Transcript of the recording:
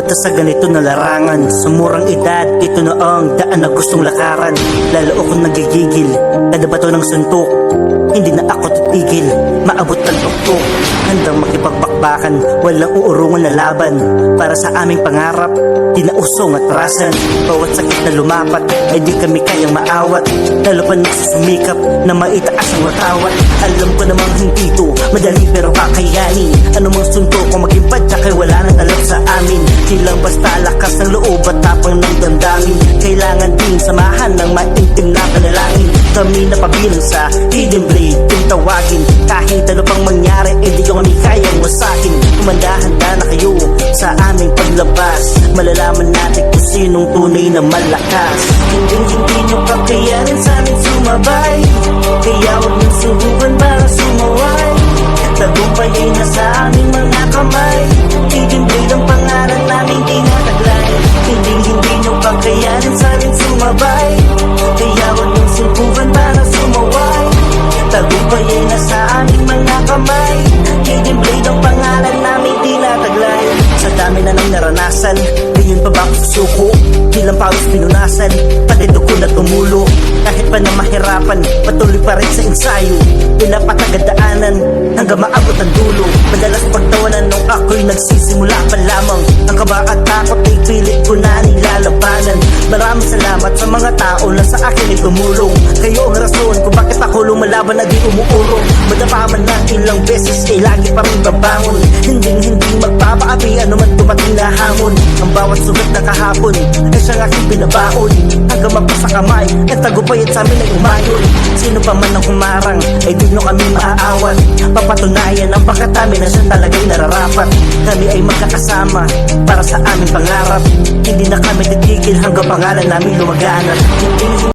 Punta sa ganito na larangan, sa murang edad, ito na ang daan na gustong lakaran. Lalo akong nagigigil, kada bato ng suntok, hindi na ako titigil. Maabot ng tuktok, handang makipagbakbakan, walang uurungan na laban. Para sa aming pangarap, di na usong at rasan. Bawat sakit na lumapat, ay di kami kayang maawat. Lalo pa nagsusumikap, na maitaas ang watawat. Alam ko namang hindi to madali pero kakayanin. Anumang suntok kung maging padyak ay wala nang talab sa amin. Hilang basta lakas ng loob at tapang ng damdamin. Kailangan din samahan ng maintim na panalangin. Kami na pabilang sa Hidden Blade, kung tawagin. Kahit ano pang mangyari, hindi ko kami kayang wasakin. Kumanda-handa na kayo sa aming paglabas. Malalaman natin kung sinong tunay na malakas. Hindi nyo kakayanin sa amin sumabay. Kaya huwag nyo subukan para sumaway. Tagumpay ay nasa aming mga kamay. Hidden Blade ang pangalan namin tinataglay. Hindi nyo kakayanin sa amin sumabay. Kaya huwag nyo subukan para sumaway. Tagumpay ay nasa aming mga kamay. Hidden Blade ang pangalan namin tinataglay. Sa dami na nang naranasan, ngayon pa ba ako susuko? Ilang pawis pinunasan, pati dugo na tumulo. Kahit pa na mahirapan, patuloy pa rin sa ensayo. Pinapatagadaanan hanggang maabot ang dulo. Madalas pagtawanan nung ako'y nagsisimula pa lamang. Ang kaba at takot ay pilit ko na nilalabanan. Maraming salamat sa mga tao na sa akin ay tumulong. Kayo ang rason kung bakit ako lumalaban at di umuurong. Madapa man na ilang beses ay lagi pa rin babangon. Hindi magpapaapi anuman dumating na hamon. Ang bawat sugat na kahapon ay siyang aking binabaon. Hanggang magpasa kamay at tagumpay at sa amin ay umayon. Sino pa man ang humarang ay di nyo kami maaawat. Papatunayan ang pagkatami na siya talagay nararapat. Kami ay magkakasama para sa aming pangarap. Hindi na kami titigil hanggang pangalan namin lumaganap.